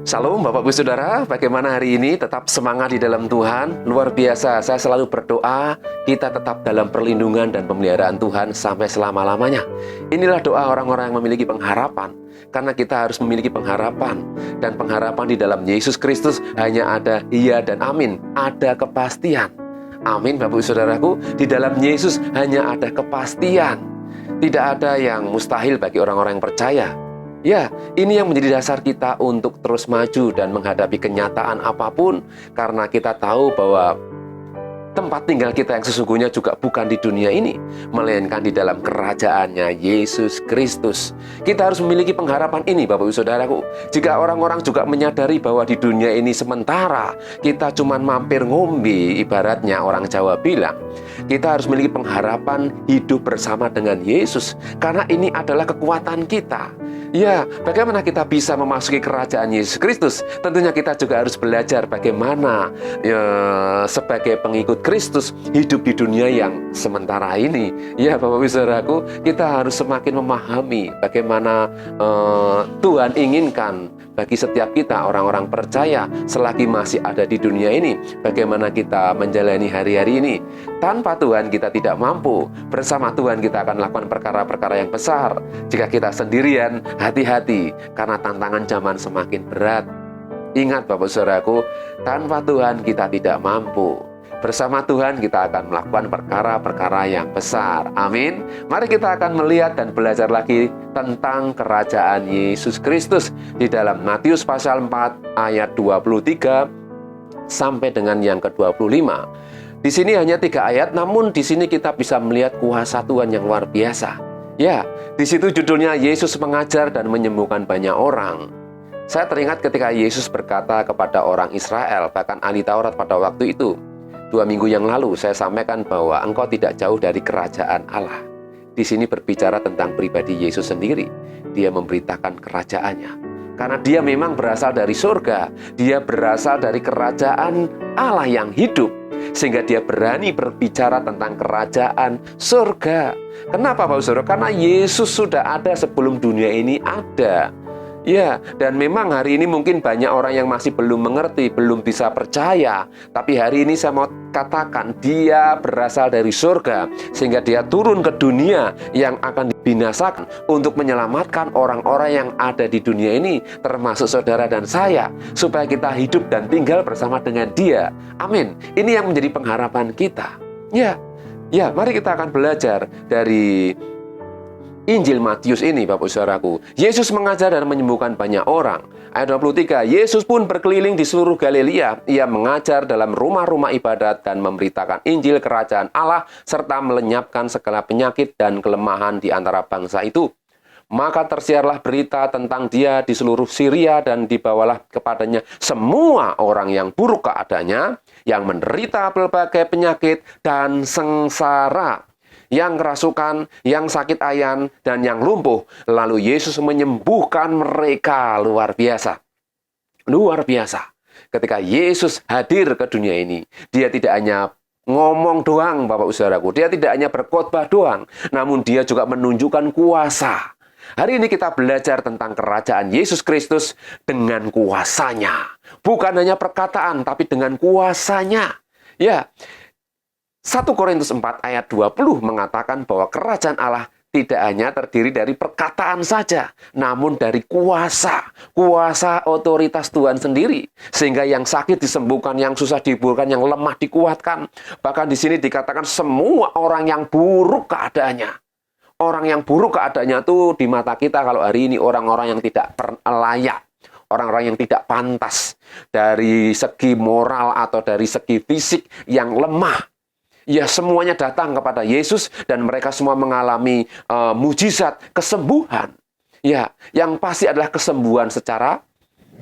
Shalom Bapak Ibu Saudara, bagaimana hari ini? Tetap semangat di dalam Tuhan. Luar biasa, saya selalu berdoa kita tetap dalam perlindungan dan pemeliharaan Tuhan sampai selama-lamanya. Inilah doa orang-orang yang memiliki pengharapan. Karena kita harus memiliki pengharapan. Dan pengharapan di dalam Yesus Kristus hanya ada iya dan amin. Ada kepastian. Amin Bapak Ibu Saudaraku, di dalam Yesus hanya ada kepastian. Tidak ada yang mustahil bagi orang-orang yang percaya. Ya, ini yang menjadi dasar kita untuk terus maju dan menghadapi kenyataan apapun, karena kita tahu bahwa tempat tinggal kita yang sesungguhnya juga bukan di dunia ini, melainkan di dalam kerajaannya Yesus Kristus. Kita harus memiliki pengharapan ini Bapak Ibu Saudaraku. Jika orang-orang juga menyadari bahwa di dunia ini sementara, kita cuma mampir ngombe, ibaratnya orang Jawa bilang, kita harus memiliki pengharapan hidup bersama dengan Yesus, karena ini adalah kekuatan kita. Ya, bagaimana kita bisa memasuki kerajaan Yesus Kristus? Tentunya kita juga harus belajar bagaimana sebagai pengikut Kristus hidup di dunia yang sementara ini. Ya, Bapak Ibu Saudaraku, kita harus semakin memahami bagaimana Tuhan inginkan bagi setiap kita orang-orang percaya selagi masih ada di dunia ini. Bagaimana kita menjalani hari-hari ini. Tanpa Tuhan kita tidak mampu. Bersama Tuhan kita akan melakukan perkara-perkara yang besar. Jika kita sendirian, hati-hati, karena tantangan zaman semakin berat. Ingat Bapak Saudaraku, tanpa Tuhan kita tidak mampu. Bersama Tuhan kita akan melakukan perkara-perkara yang besar. Amin. Mari kita akan melihat dan belajar lagi tentang kerajaan Yesus Kristus di dalam Matius pasal 4 ayat 23 sampai dengan yang ke-25. Di sini hanya 3 ayat, namun di sini kita bisa melihat kuasa Tuhan yang luar biasa. Ya, di situ judulnya Yesus mengajar dan menyembuhkan banyak orang. Saya teringat ketika Yesus berkata kepada orang Israel, bahkan ahli Taurat pada waktu itu, 2 minggu yang lalu saya sampaikan bahwa engkau tidak jauh dari kerajaan Allah. Di sini berbicara tentang pribadi Yesus sendiri. Dia memberitakan kerajaannya. Karena dia memang berasal dari surga. Dia berasal dari kerajaan Allah yang hidup. Sehingga dia berani berbicara tentang kerajaan surga. Kenapa Bapak Saudara? Karena Yesus sudah ada sebelum dunia ini ada. Ya, dan memang hari ini mungkin banyak orang yang masih belum mengerti, belum bisa percaya. Tapi hari ini saya mau katakan, dia berasal dari surga. Sehingga dia turun ke dunia yang akan dibinasakan untuk menyelamatkan orang-orang yang ada di dunia ini, termasuk saudara dan saya, supaya kita hidup dan tinggal bersama dengan dia. Amin. Ini yang menjadi pengharapan kita. Ya, mari kita akan belajar dari Injil Matius ini Bapak Saudaraku. Yesus mengajar dan menyembuhkan banyak orang. Ayat 23, Yesus pun berkeliling di seluruh Galilea. Ia mengajar dalam rumah-rumah ibadat dan memberitakan Injil kerajaan Allah serta melenyapkan segala penyakit dan kelemahan di antara bangsa itu. Maka tersiarlah berita tentang dia di seluruh Syria dan dibawalah kepadanya semua orang yang buruk keadaannya, yang menderita berbagai penyakit dan sengsara, yang kerasukan, yang sakit ayan, dan yang lumpuh. Lalu Yesus menyembuhkan mereka. Luar biasa. Luar biasa. Ketika Yesus hadir ke dunia ini, dia tidak hanya ngomong doang, Bapak Saudaraku. Dia tidak hanya berkhotbah doang, namun dia juga menunjukkan kuasa. Hari ini kita belajar tentang kerajaan Yesus Kristus dengan kuasanya. Bukan hanya perkataan, tapi dengan kuasanya. Ya, 1 Korintus 4 ayat 20 mengatakan bahwa kerajaan Allah tidak hanya terdiri dari perkataan saja, namun dari kuasa otoritas Tuhan sendiri. Sehingga yang sakit disembuhkan, yang susah dihiburkan, yang lemah dikuatkan. Bahkan di sini dikatakan semua orang yang buruk keadaannya. Orang yang buruk keadaannya itu di mata kita kalau hari ini orang-orang yang tidak layak. Orang-orang yang tidak pantas dari segi moral atau dari segi fisik yang lemah. Ya, semuanya datang kepada Yesus dan mereka semua mengalami mujizat, kesembuhan. Ya, yang pasti adalah kesembuhan secara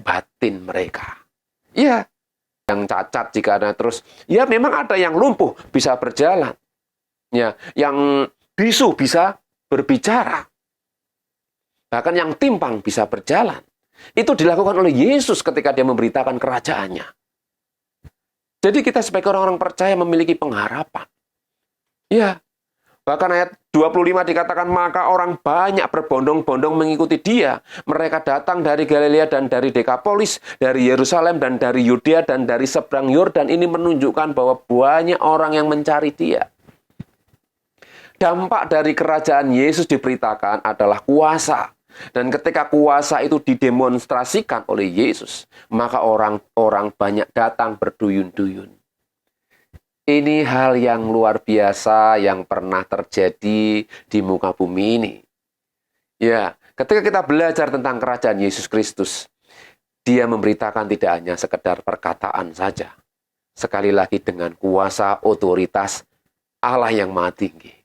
batin mereka. Ya, yang cacat jika ada terus. Ya, memang ada yang lumpuh bisa berjalan. Ya, yang bisu bisa berbicara. Bahkan yang timpang bisa berjalan. Itu dilakukan oleh Yesus ketika dia memberitakan kerajaannya. Jadi kita sebagai orang-orang percaya memiliki pengharapan. Ya, Bahkan ayat 25 dikatakan, maka orang banyak berbondong-bondong mengikuti dia. Mereka datang dari Galilea dan dari Dekapolis, dari Yerusalem dan dari Yudea dan dari seberang Yordan. Ini menunjukkan bahwa banyak orang yang mencari dia. Dampak dari kerajaan Yesus diberitakan adalah kuasa. Dan ketika kuasa itu didemonstrasikan oleh Yesus, maka orang-orang banyak datang berduyun-duyun. Ini hal yang luar biasa yang pernah terjadi di muka bumi ini. Ya, ketika kita belajar tentang kerajaan Yesus Kristus, dia memberitakan tidak hanya sekedar perkataan saja. Sekali lagi dengan kuasa otoritas Allah yang Maha Tinggi.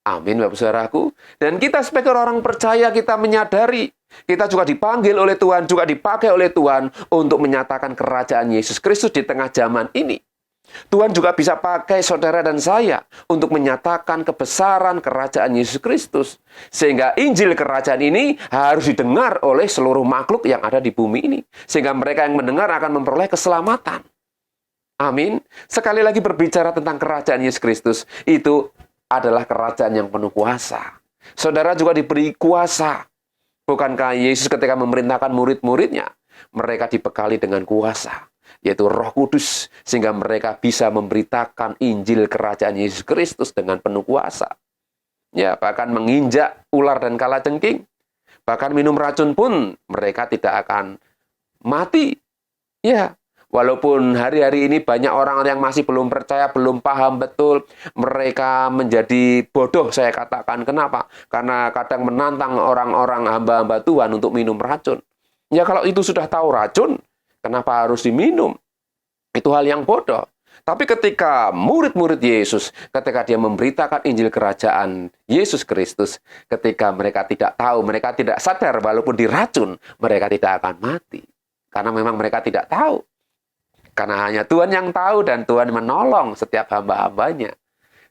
Amin, Bapak Saudaraku. Dan kita sebagai orang percaya, kita menyadari, kita juga dipanggil oleh Tuhan, juga dipakai oleh Tuhan untuk menyatakan kerajaan Yesus Kristus di tengah zaman ini. Tuhan juga bisa pakai saudara dan saya untuk menyatakan kebesaran kerajaan Yesus Kristus. Sehingga Injil kerajaan ini harus didengar oleh seluruh makhluk yang ada di bumi ini. Sehingga mereka yang mendengar akan memperoleh keselamatan. Amin. Sekali lagi berbicara tentang kerajaan Yesus Kristus, itu adalah kerajaan yang penuh kuasa. Saudara juga diberi kuasa. Bukankah Yesus ketika memerintahkan murid-muridnya, mereka dibekali dengan kuasa, yaitu Roh Kudus, sehingga mereka bisa memberitakan Injil kerajaan Yesus Kristus dengan penuh kuasa. Ya, bahkan menginjak ular dan kalajengking, bahkan minum racun pun mereka tidak akan mati. Ya, walaupun hari-hari ini banyak orang yang masih belum percaya, belum paham betul, mereka menjadi bodoh, saya katakan. Kenapa? Karena kadang menantang orang-orang hamba-hamba Tuhan untuk minum racun. Ya, kalau itu sudah tahu racun, kenapa harus diminum? Itu hal yang bodoh. Tapi ketika murid-murid Yesus, ketika dia memberitakan Injil kerajaan Yesus Kristus, ketika mereka tidak tahu, mereka tidak sadar, walaupun diracun, mereka tidak akan mati. Karena memang mereka tidak tahu. Karena hanya Tuhan yang tahu dan Tuhan menolong setiap hamba-hambanya.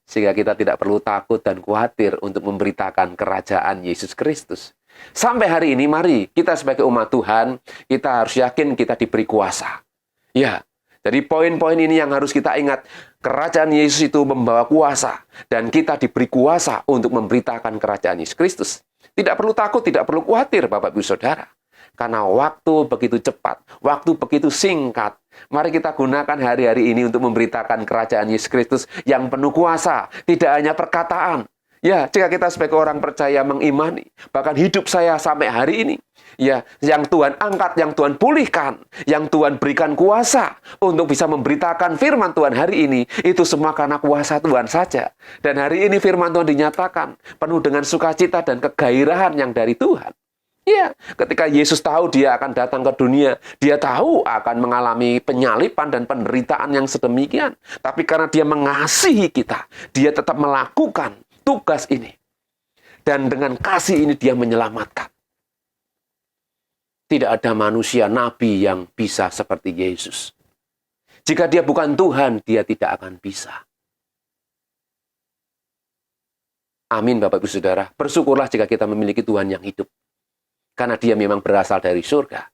Sehingga kita tidak perlu takut dan khawatir untuk memberitakan kerajaan Yesus Kristus. Sampai hari ini, mari kita sebagai umat Tuhan, kita harus yakin kita diberi kuasa. Ya, jadi poin-poin ini yang harus kita ingat. Kerajaan Yesus itu membawa kuasa. Dan kita diberi kuasa untuk memberitakan kerajaan Yesus Kristus. Tidak perlu takut, tidak perlu khawatir, Bapak Ibu Saudara. Karena waktu begitu cepat, waktu begitu singkat. Mari kita gunakan hari-hari ini untuk memberitakan kerajaan Yesus Kristus yang penuh kuasa. Tidak hanya perkataan. Ya, jika kita sebagai orang percaya mengimani, bahkan hidup saya sampai hari ini, ya, yang Tuhan angkat, yang Tuhan pulihkan, yang Tuhan berikan kuasa untuk bisa memberitakan firman Tuhan hari ini, itu semua karena kuasa Tuhan saja. Dan hari ini firman Tuhan dinyatakan penuh dengan sukacita dan kegairahan yang dari Tuhan. Ya, ketika Yesus tahu dia akan datang ke dunia, dia tahu akan mengalami penyalipan dan penderitaan yang sedemikian. Tapi karena dia mengasihi kita, dia tetap melakukan tugas ini. Dan dengan kasih ini dia menyelamatkan. Tidak ada manusia, nabi yang bisa seperti Yesus. Jika dia bukan Tuhan, dia tidak akan bisa. Amin, Bapak Ibu Saudara. Bersyukurlah jika kita memiliki Tuhan yang hidup. Karena dia memang berasal dari surga.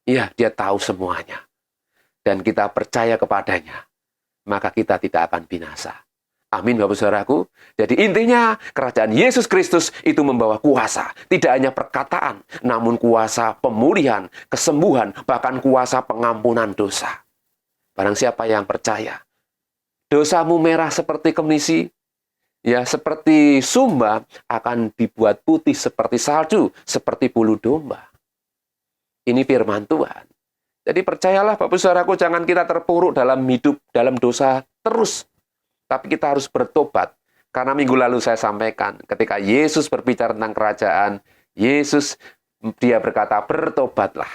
Ya, dia tahu semuanya. Dan kita percaya kepadanya. Maka kita tidak akan binasa. Amin, Bapak Saudaraku. Jadi intinya, kerajaan Yesus Kristus itu membawa kuasa. Tidak hanya perkataan, namun kuasa pemulihan, kesembuhan, bahkan kuasa pengampunan dosa. Barang siapa yang percaya, dosamu merah seperti kemisi, ya seperti sumba, akan dibuat putih seperti salju, seperti bulu domba. Ini firman Tuhan. Jadi percayalah Bapak Saudaraku, jangan kita terpuruk dalam hidup, dalam dosa terus. Tapi kita harus bertobat. Karena minggu lalu saya sampaikan, ketika Yesus berbicara tentang kerajaan, Yesus dia berkata, bertobatlah.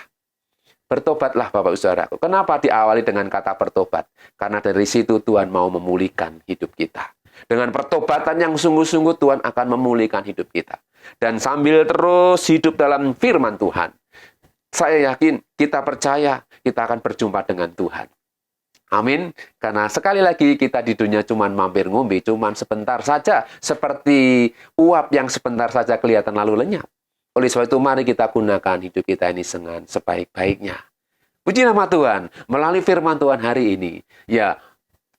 Bertobatlah Bapak Saudaraku. Kenapa diawali dengan kata bertobat? Karena dari situ Tuhan mau memulihkan hidup kita. Dengan pertobatan yang sungguh-sungguh Tuhan akan memulihkan hidup kita. Dan sambil terus hidup dalam firman Tuhan, saya yakin, kita percaya, kita akan berjumpa dengan Tuhan. Amin. Karena sekali lagi kita di dunia cuma mampir ngombe, cuma sebentar saja. Seperti uap yang sebentar saja kelihatan lalu lenyap. Oleh sebab itu mari kita gunakan hidup kita ini dengan sebaik-baiknya. Puji nama Tuhan. Melalui firman Tuhan hari ini, ya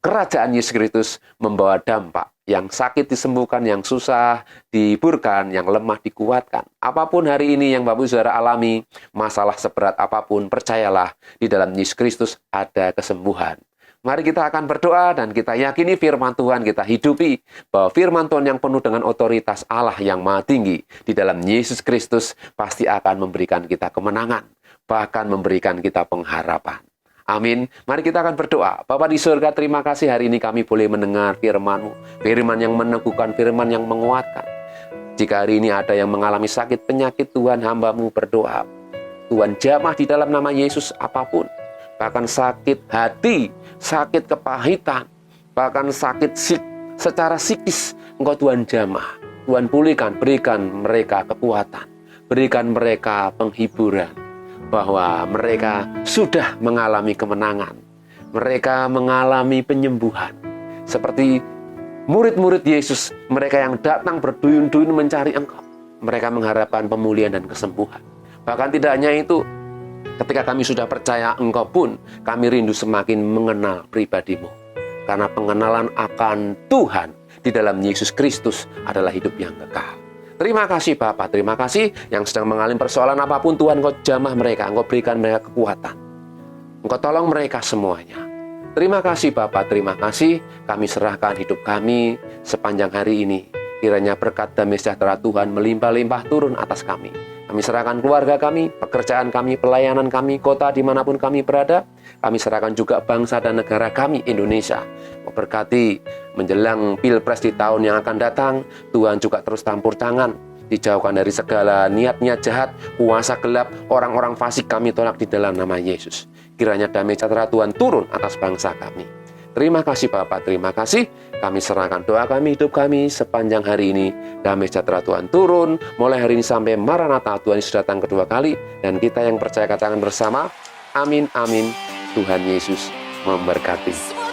kerajaan Yesus Kristus membawa dampak. Yang sakit disembuhkan, yang susah dihiburkan, yang lemah dikuatkan. Apapun hari ini yang Bapak Saudara alami, masalah seberat apapun, percayalah di dalam Yesus Kristus ada kesembuhan. Mari kita akan berdoa dan kita yakini firman Tuhan kita hidupi, bahwa firman Tuhan yang penuh dengan otoritas Allah yang maha tinggi di dalam Yesus Kristus pasti akan memberikan kita kemenangan, bahkan memberikan kita pengharapan. Amin. Mari kita akan berdoa. Bapa di surga, terima kasih hari ini kami boleh mendengar firman-Mu, firman yang meneguhkan, firman yang menguatkan. Jika hari ini ada yang mengalami sakit penyakit, Tuhan, hamba-Mu berdoa, Tuhan jamah di dalam nama Yesus apapun, bahkan sakit hati, sakit kepahitan, bahkan sakit secara psikis, Engkau Tuhan jamah. Tuhan pulihkan, berikan mereka kekuatan, berikan mereka penghiburan, bahwa mereka sudah mengalami kemenangan, mereka mengalami penyembuhan. Seperti murid-murid Yesus, mereka yang datang berduyun-duyun mencari Engkau, mereka mengharapkan pemulihan dan kesembuhan. Bahkan tidak hanya itu, ketika kami sudah percaya Engkau pun, kami rindu semakin mengenal pribadi-Mu. Karena pengenalan akan Tuhan di dalam Yesus Kristus adalah hidup yang kekal. Terima kasih Bapak, terima kasih yang sedang mengalami persoalan apapun, Tuhan Engkau jamah mereka, Engkau berikan mereka kekuatan. Engkau tolong mereka semuanya. Terima kasih Bapak, terima kasih. Kami serahkan hidup kami sepanjang hari ini. Kiranya berkat damai sejahtera Tuhan melimpah-limpah turun atas kami. Kami serahkan keluarga kami, pekerjaan kami, pelayanan kami, kota dimanapun kami berada. Kami serahkan juga bangsa dan negara kami, Indonesia. Memberkati menjelang Pilpres di tahun yang akan datang, Tuhan juga terus campur tangan. Dijauhkan dari segala niat-niat jahat, kuasa gelap, orang-orang fasik kami tolak di dalam nama Yesus. Kiranya damai sejahtera Tuhan turun atas bangsa kami. Terima kasih Bapak, terima kasih. Kami serahkan doa kami, hidup kami sepanjang hari ini. Damai sejahtera Tuhan turun, mulai hari ini sampai Maranatha, Tuhan Yesus datang kedua kali. Dan kita yang percaya katakan bersama, amin, amin. Tuhan Yesus memberkati.